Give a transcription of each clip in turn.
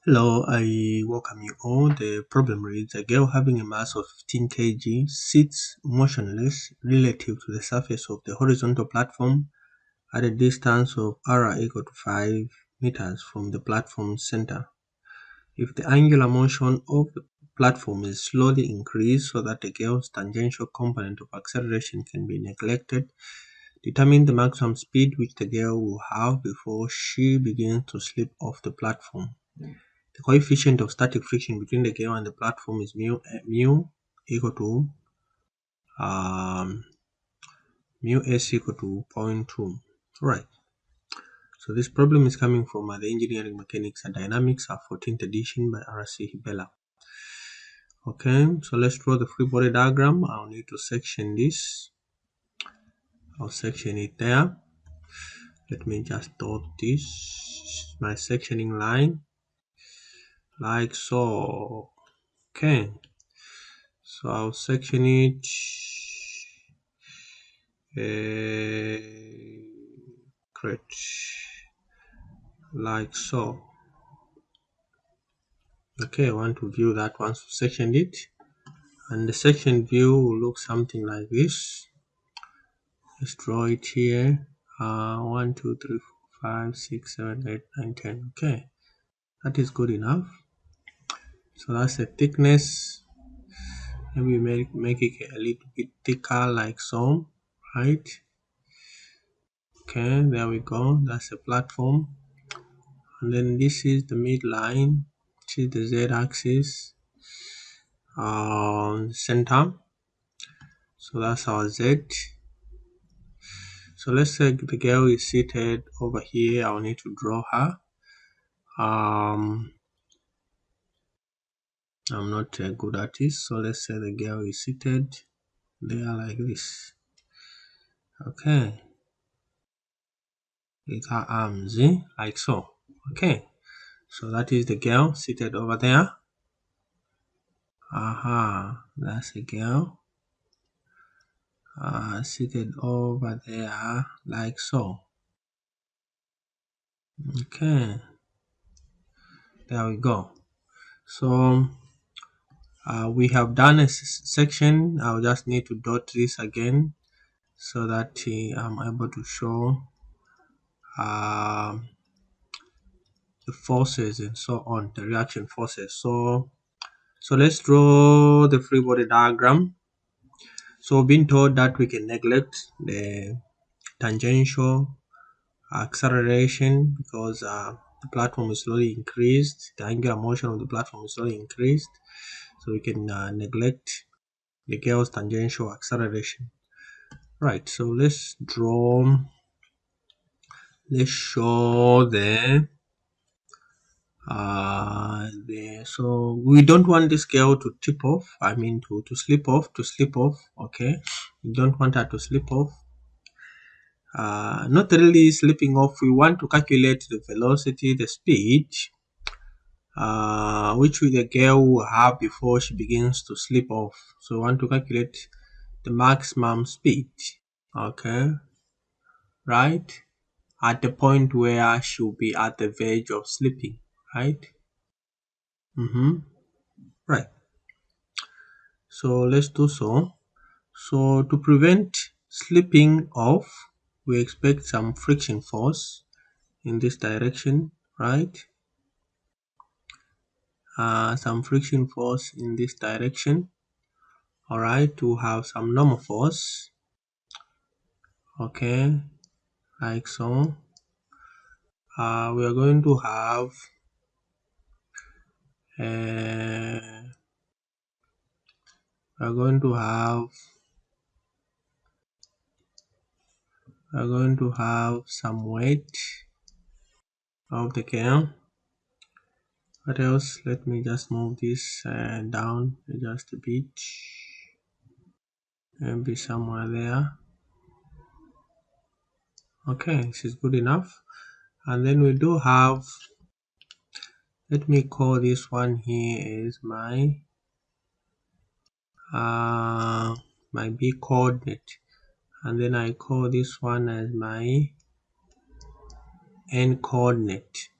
Hello, I welcome you all. The problem reads a girl having a mass of 15 kg sits motionless relative to the surface of the horizontal platform at a distance of r equal to 5 meters from the platform's center. If the angular motion of the platform is slowly increased so that the girl's tangential component of acceleration can be neglected, determine the maximum speed which the girl will have before she begins to slip off the platform. The coefficient of static friction between the girl and the platform is mu equal to mu s equal to 0.2. Right. So this problem is coming from the Engineering Mechanics and Dynamics, 14th edition by R.C. Hibbeler. Okay, so let's draw the free body diagram. I'll need to section this. I'll section it there. Let me just dot this, my sectioning line, like so. Okay, so I'll section it great, like so. Okay, I want to view that once we sectioned it, and the section view will look something like this. Let's draw it here. 1 2 3 4 5 6 7 8 9 10. Okay, that is good enough. So that's the thickness. Maybe make it a little bit thicker, like so, right? Okay, there we go. That's the platform, and then this is the midline, which is the z-axis, center. So that's our z. So let's say the girl is seated over here. I'll need to draw her. I'm not a good artist, so let's say the girl is seated there like this. Okay, with her arms like so. Okay, so that is the girl seated over there. That's a girl seated over there like so. Okay, there we go. So we have done a section. I'll just need to dot this again so that I'm able to show the forces and so on, the reaction forces. So let's draw the free body diagram. So being told that we can neglect the tangential acceleration because the platform is slowly increased, the angular motion of the platform is slowly increased, so we can neglect the girl's tangential acceleration. Right, so let's show the so we don't want this girl to tip off, I mean to slip off, okay? We don't want her to slip off. Not really slipping off, we want to calculate the velocity, the speed which the girl will have before she begins to slip off. So we want to calculate the maximum speed, okay, right, at the point where she'll be at the verge of slipping, right? Right, so let's do so. So to prevent slipping off, we expect some friction force in this direction, right? Some friction force in this direction. All right, to have some normal force, okay, like so. We are going to have some weight of the girl. What else? Let me just move this down just a bit, maybe somewhere there. Okay, this is good enough. And then we do have, let me call this one here is my B coordinate, and then I call this one as my N coordinate,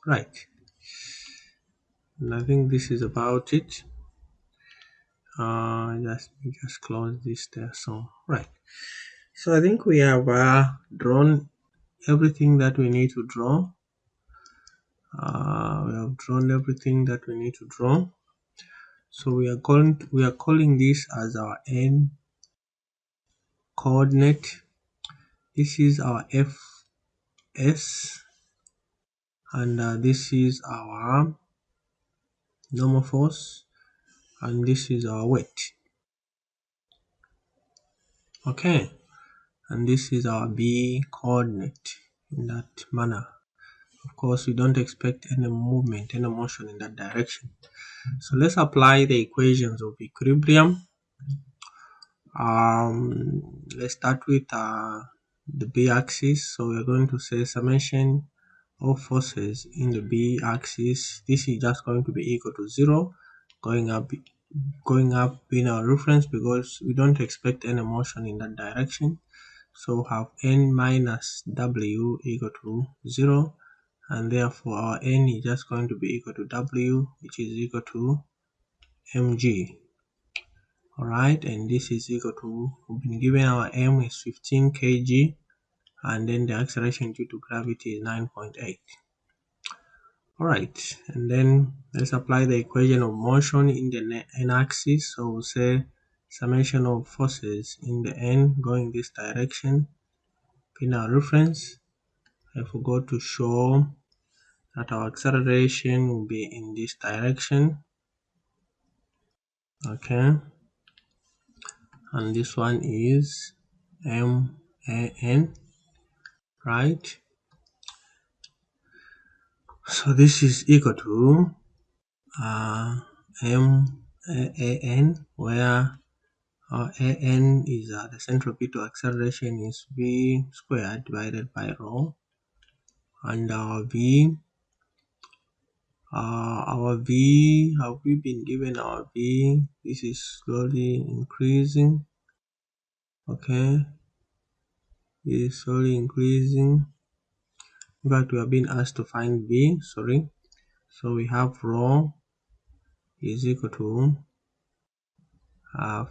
right? And I think this is about it. Just close this there. So right. So I think we have drawn everything that we need to draw. We have drawn everything that we need to draw. So we are calling this as our n coordinate. This is our fs, and this is our normal force, and this is our weight. Okay, and this is our b coordinate in that manner. Of course, we don't expect any movement, any motion in that direction. So let's apply the equations of equilibrium. Let's start with the b-axis. So we're going to say summation of forces in the b-axis. This is just going to be equal to 0, going up being our reference because we don't expect any motion in that direction. So have n minus w equal to 0, and therefore our n is just going to be equal to w, which is equal to mg. Alright, and this is equal to, we've been given our m is 15 kg, and then the acceleration due to gravity is 9.8. Alright, and then let's apply the equation of motion in the n-axis. So we'll say summation of forces in the n going this direction, in our reference. I forgot to show that our acceleration will be in this direction. Okay, and this one is MAN, right? So this is equal to MAN, where AN is the centripetal acceleration is V squared divided by rho, and our V, have we been given our V? This is slowly increasing. Okay, it is slowly increasing. In fact, we have been asked to find V, sorry. So we have rho is equal to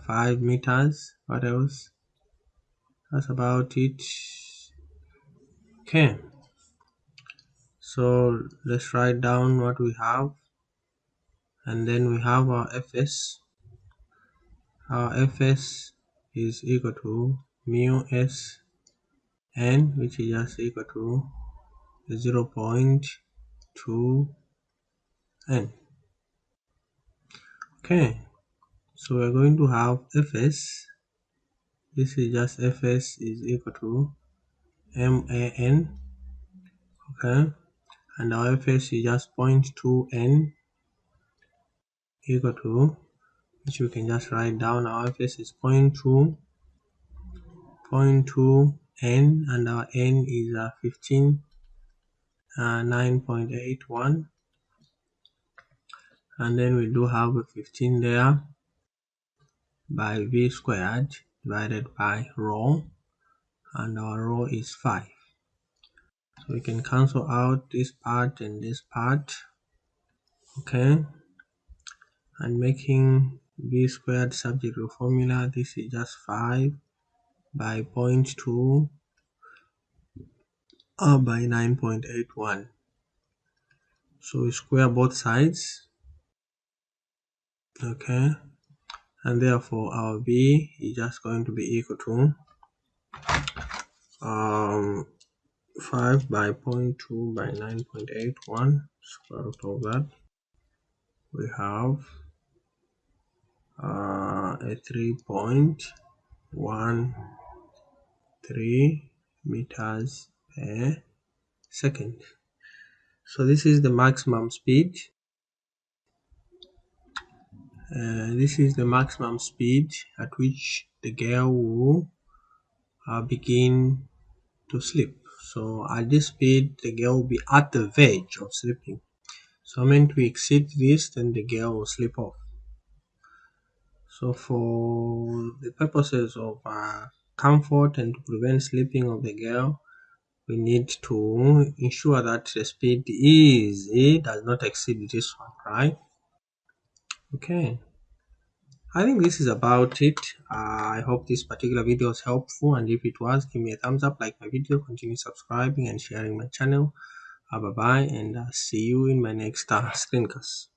5 meters. What else? That's about it. Okay, so let's write down what we have, and then we have our fs. Our fs is equal to mu s n, which is just equal to 0.2 n. Okay, so we're going to have fs. This is just fs is equal to MAN. Okay, and our fs is just 0.2 n equal to, which we can just write down. Our fs is 0.2 n, and our n is 15, 9.81, and then we do have a 15 there by v squared divided by rho, and our rho is 5. So we can cancel out this part and this part. Okay, and making v squared subject to formula, this is just 5 by 0.2 by 9.81. So we square both sides. Okay, and therefore our v is just going to be equal to 5 by 0.2 by 9.81, square root of that. We have a 3.13 meters per second. So this is the maximum speed. This is the maximum speed at which the girl will begin to sleep. So at this speed, the girl will be at the verge of sleeping. So when we exceed this, then the girl will sleep off. So for the purposes of comfort and to prevent sleeping of the girl, we need to ensure that the speed does not exceed this one, right? Okay, I think this is about it. I hope this particular video was helpful, and if it was, give me a thumbs up, like my video, continue subscribing and sharing my channel. Bye bye, and see you in my next screencast.